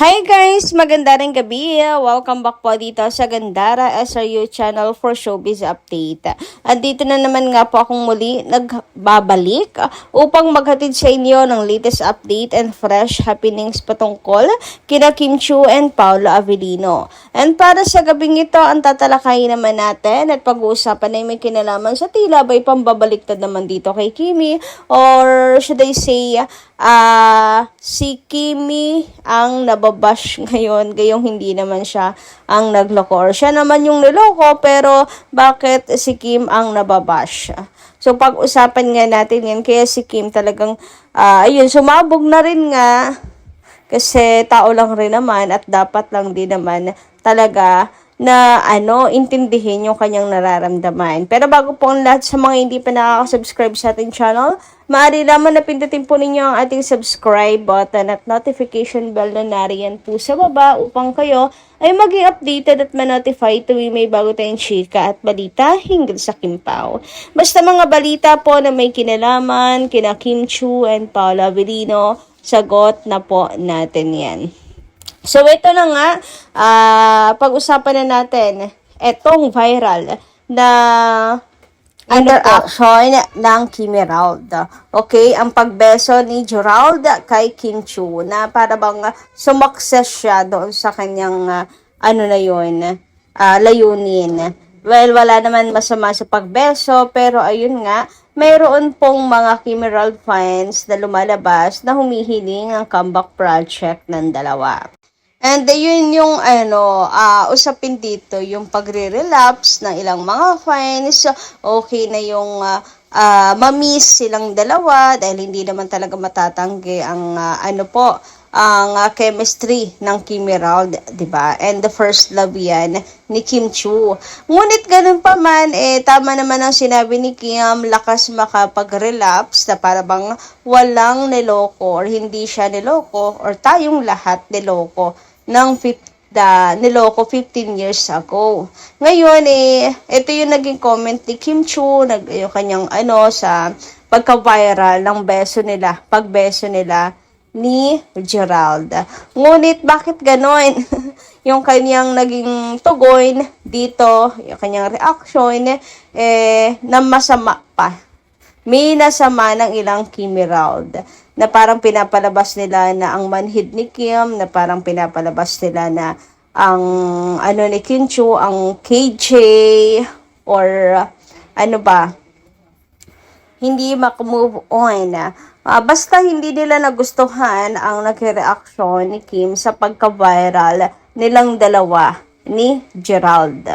Hi guys! Maganda rin gabi. Welcome back po dito sa Gandara SRU channel for Showbiz Update. At dito na naman nga po akong muli nagbabalik upang maghatid sa inyo ng latest update and fresh happenings patungkol kina Kim Chiu and Paolo Avellino. And para sa gabing ito, ang tatalakayin naman natin at pag-uusapan ay may kinalaman sa tila ba'y pambabaliktad naman dito kay Kimi, or should I say si Kimi ang nababash ngayon, gayong hindi naman siya ang nagloko, or siya naman yung niloko, pero bakit si Kim ang nababash? So pag-usapan nga natin yan, kaya si Kim talagang ayun, sumabog na rin nga kasi tao lang rin naman at dapat lang din naman talaga na intindihin yung kanyang nararamdaman. Pero bago po ang lahat, sa mga hindi pa nakaka-subscribe sa ating channel, maaari lamang na pindutin po ninyo ang ating subscribe button at notification bell na nariyan po sa baba upang kayo ay maging updated at ma-notify tuwing may bago tayong chika at balita hinggil sa Kim Pao. Basta mga balita po na may kinalaman kina Kim Chiu and Paolo Avellino, sagot na po natin yan. So, ito na nga, pag-usapan na natin etong viral na interaction ng Kimi Rald. Okay, ang pagbeso ni Gerald kay Kim Chiu na para bang sumakses siya doon sa kanyang layunin. Well, wala naman masama sa pagbeso, pero ayun nga, mayroon pong mga Kimi Rald fans na lumalabas na humihiling ang comeback project ng dalawa. And yun yung usapin dito, yung pagre-relapse ng ilang mga fans. Okay na yung mamiss silang dalawa dahil hindi naman talaga matatanggi ang ang chemistry ng Kimi Rald, 'di ba? And the first love yan ni Kim Chiu. Ngunit ganun pa man, tama naman ang sinabi ni Kim, lakas makapag-relapse na para bang walang niloko or hindi siya niloko or tayong lahat niloko niloko 15 years ago. Ngayon, ito yung naging comment ni Kim Chiu, yung kanyang sa pagka-viral ng pagbeso nila ni Gerald. Ngunit, bakit ganon? Yung kanyang naging tugon dito, yung kanyang reaction, na masama pa. May nasama ng ilang Kimi Rald na parang pinapalabas nila na ang manhid ni Kim, na parang pinapalabas nila na ang ni Kim Chiu, ang KJ, or hindi makamove on. Basta hindi nila nagustuhan ang nagreaksyon ni Kim sa pagka-viral nilang dalawa ni Gerald.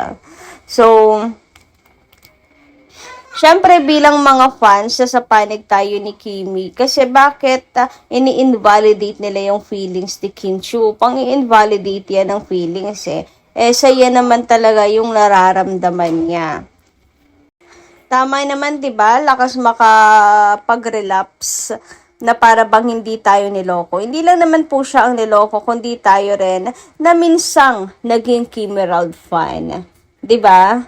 So, syempre bilang mga fans, sa panig tayo ni Kimi. Kasi bakit ini-invalidate nila yung feelings ni Kim Chiu? Pang-i-invalidate yan ng feelings saya naman talaga yung nararamdaman niya. Tama naman, 'di ba? Lakas makapag-relapse na para bang hindi tayo niloko. Hindi lang naman po siya ang niloko, kundi tayo rin na minsang naging Kimi Rald fan. 'Di ba?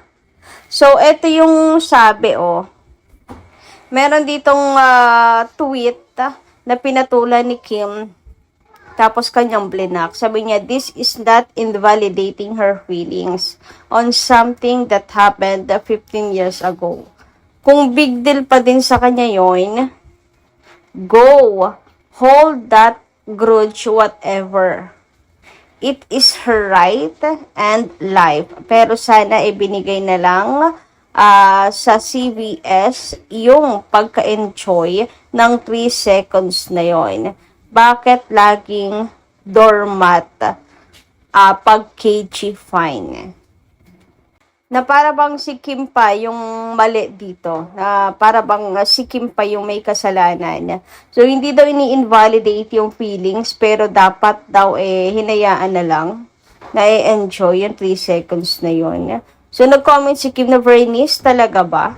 So, ito yung sabi, meron ditong tweet na pinatulan ni Kim, tapos kanyang blinak. Sabi niya, this is not invalidating her feelings on something that happened 15 years ago. Kung big deal pa din sa kanya yun, go, hold that grudge, whatever. It is her right and life. Pero sana ibinigay na lang sa CBS yung pagka-enjoy ng 3 seconds na yon. Bakit laging doormat pag KG fine? Na para bang si Kim pa yung mali dito. Na para bang si Kim pa yung may kasalanan. So, hindi daw ini-invalidate yung feelings, pero dapat daw hinayaan na lang na i-enjoy yung 3 seconds na yun. So, nag-comment si Kim na Bernice, talaga ba?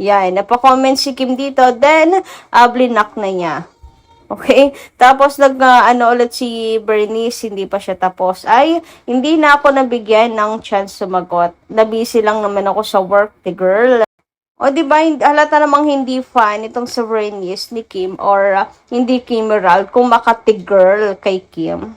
Yan, napa-comment si Kim dito, then, blinak na niya. Okay? Tapos, ulit si Bernice, hindi pa siya tapos. Ay, hindi na ako nabigyan ng chance sumagot. Nabisi lang naman ako sa work, the girl. O, diba, halata namang hindi fan itong si Bernice ni Kim, or hindi Kimi Rald kung makati-girl kay Kim.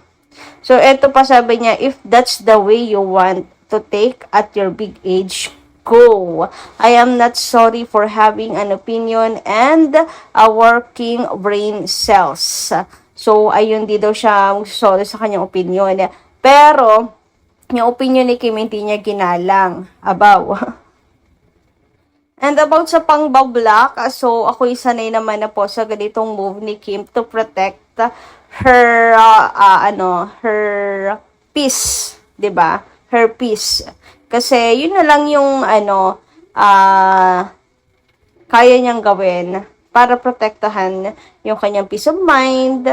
So, eto pa sabi niya, if that's the way you want to take at your big age, go. I am not sorry for having an opinion and a working brain cells. So, ayun, di daw siya sorry sa kanyang opinion. Pero, yung opinion ni Kim hindi niya ginalang. Abaw. And about sa pang-block, so ako'y sanay naman na po sa ganitong move ni Kim to protect her her peace, 'di ba? Her peace. Kasi yun na lang yung kaya niyang gawin para protektahan yung kanyang peace of mind.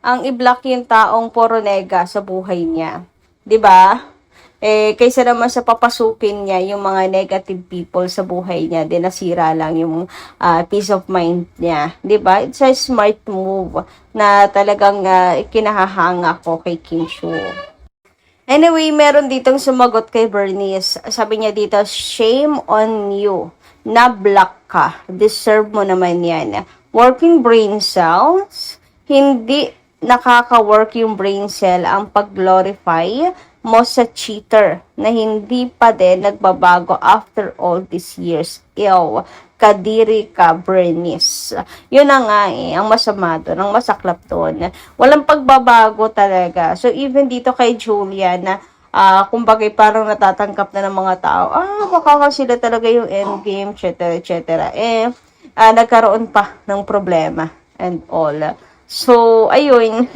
Ang i-block yung taong puro nega sa buhay niya. 'Di ba? Kaysa naman sa papasukin niya yung mga negative people sa buhay niya, din nasira lang yung peace of mind niya. 'Di ba? It's a smart move na talagang kinahahanga ko kay Kim Chiu. Anyway, meron ditong sumagot kay Bernice. Sabi niya dito, shame on you. Na-block ka. Deserve mo naman yan. Working brain cells, hindi nakaka-work yung brain cell ang pag-glorify mo sa cheater na hindi pa din nagbabago after all these years. Ew, kadiri ka, Bernice. Yun na nga ang masama doon, ang masaklap doon. Walang pagbabago talaga. So, even dito kay Julia na kumbaga parang natatanggap na ng mga tao, baka sila talaga yung endgame, etc., etc. Nagkaroon pa ng problema and all. So, ayun,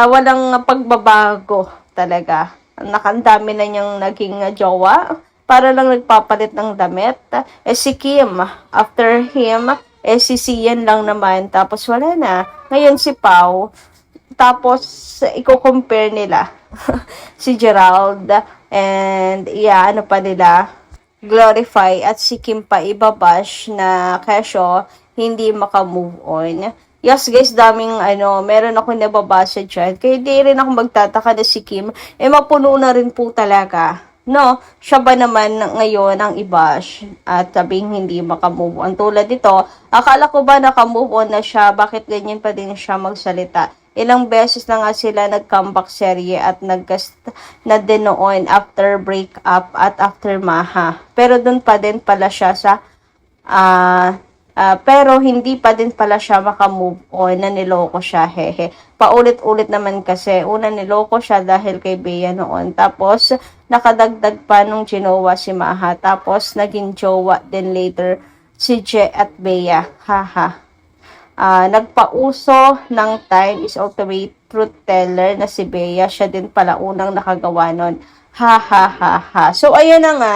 walang pagbabago talaga. Nakandami na niyang naging jowa, para lang nagpapalit ng damit. Si Kim, after him, si Sian lang naman, tapos wala na. Ngayon si Pao, tapos i-compare nila si Gerald, and ano pa nila, glorify, at si Kim pa ibabash na kesyo hindi maka-move on. Yes guys, daming meron ako nababasa dyan. Kaya di rin ako magtataka na si Kim, mapuno na rin po talaga. No, siya ba naman ngayon ang i-bash at sabing hindi maka-move on? Tulad dito, akala ko ba naka-move on na siya? Bakit ganyan pa din siya magsalita? Ilang beses na nga sila nag-comeback serye at nag-guest na din noon after breakup at after Maha. Pero dun pa din pala siya sa pero hindi pa din pala siya maka-move on, na niloko siya, hehe. Paulit-ulit naman kasi, una niloko siya dahil kay Bea noon, tapos nakadagdag pa nung ginowa si Maha, tapos naging jowa din later si Je at Bea, haha. Nagpauso ng time is ultimate truth teller na si Bea, siya din pala unang nakagawa nun, ha ha ha ha. So ayan na nga,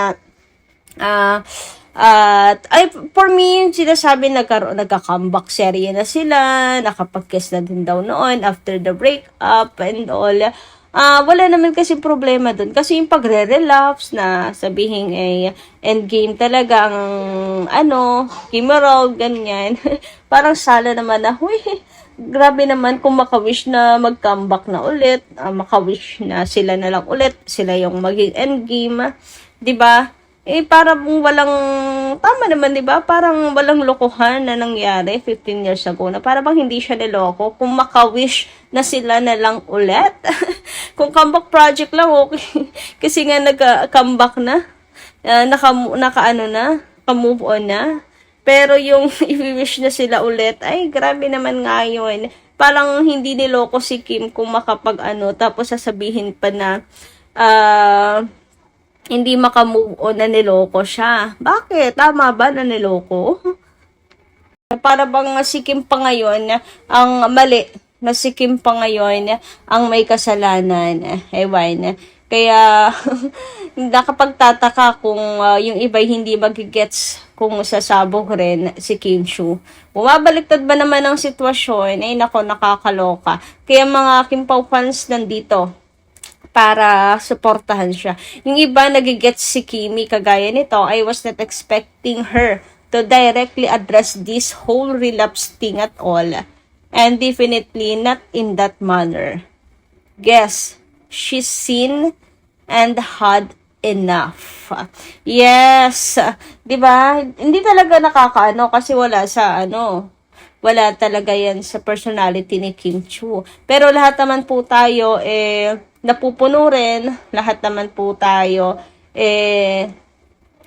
for me, sinasabi nagka-comeback serye na sila, nakapag-kiss na din daw noon after the breakup and all. Wala naman kasi problema dun. Kasi yung pagre-relapse na sabihin endgame talaga ang Kimerald, ganyan. Parang sala naman na, grabe naman kung makawish na mag-comeback na ulit, makawish na sila na lang ulit, sila yung maging endgame, 'di ba? Parang walang, tama naman, di ba? Parang walang lokohan na nangyari 15 years ago na para bang hindi siya niloko. Kung makawish na sila na lang ulit. Kung comeback project lang, okay. Kasi nga nag-comeback na. Naka-move on na. Pero yung i-wish na sila ulit, ay grabe naman nga yun. Parang hindi niloko si Kim kung tapos sasabihin pa na, hindi maka-move on na niloko siya. Bakit? Tama ba na niloko? Para bang si Kim pa ngayon ang mali, na si Kim pa ngayon ang may kasalanan. Ewan. Kaya nakapagtataka kung yung iba'y hindi magigets kung sasabog rin si Kim Chiu. Bumabaliktad ba naman ang sitwasyon? Nako, nakakaloka. Kaya mga Kim Pao fans nandito para suportahan siya. Yung iba nagigets si Kimi kagaya nito, I was not expecting her to directly address this whole relapse thing at all. And definitely not in that manner. Guess, she's seen and had enough. Yes, 'di ba? Hindi talaga nakakaano kasi wala sa Wala talaga yan sa personality ni Kim Chu. Pero lahat naman po tayo, napupuno rin. Lahat naman po tayo,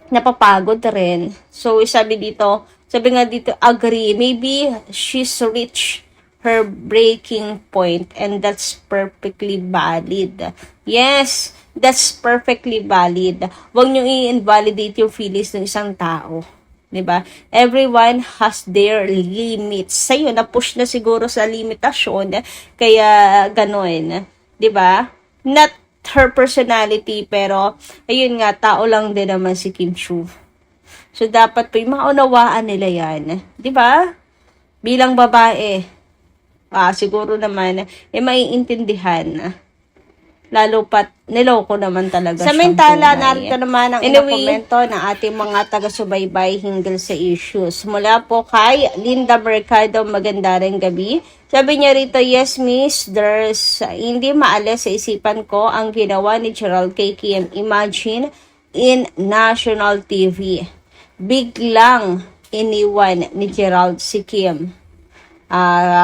napapagod rin. So, sabi nga dito, agree. Maybe she's reached her breaking point and that's perfectly valid. Yes, that's perfectly valid. Huwag nyo i-invalidate yung feelings ng isang tao. 'Di ba? Everyone has their limits. Sa'yo, na-push na siguro sa limitasyon, kaya gano'n. 'Di ba? Not her personality, pero ayun nga, tao lang din naman si Kim Chu. So, dapat po yung maunawaan nila yan. 'Di ba? Bilang babae, siguro naman, maiintindihan. Lalo pat niloko naman talaga Samantala, siyang narito naman ang komento ng ating mga taga-subaybay hinggil sa issues. Mula po kay Linda Mercado, maganda rin gabi. Sabi niya rito, yes miss, hindi maalis sa isipan ko ang ginawa ni Gerald kay Kim. Imagine, in national TV, biglang iniwan ni Gerald si Kim.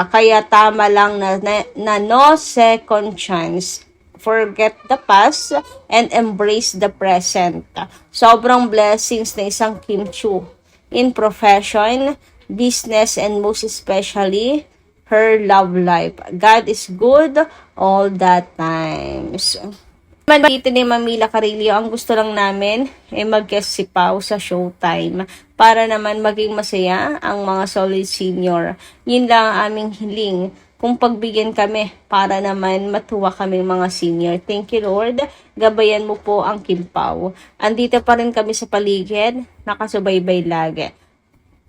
Kaya tama lang na no second chance. Forget the past and embrace the present. Sobrang blessings na isang Kim Chu in profession, business, and most especially her love life. God is good all the times. Dito ni Mamila Carillo, ang gusto lang namin ay mag-guest si Pao sa Showtime para naman maging masaya ang mga solid senior. Yun lang ang aming hiling, kung pagbigyan kami para naman matuwa kami mga senior. Thank you Lord, gabayan mo po ang Kim Pao. Andito pa rin kami sa paligid, nakasubaybay lagi.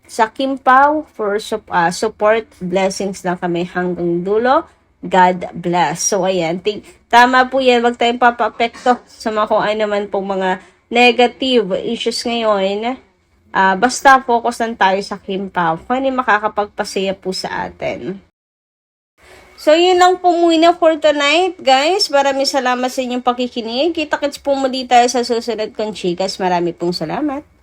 Sa Kim Pao, for support, blessings lang kami hanggang dulo. God bless. So, ayan. Tama po yan. Huwag tayong papapekto sa mga kung ano naman pong mga negative issues ngayon. Basta focus lang tayo sa Kim Pao. Kung ano makakapagpasaya po sa atin. So, yun lang po muna for tonight, guys. Maraming salamat sa inyong pakikinig. Kita-kits po muli tayo sa susunod kong chikas. Marami pong salamat.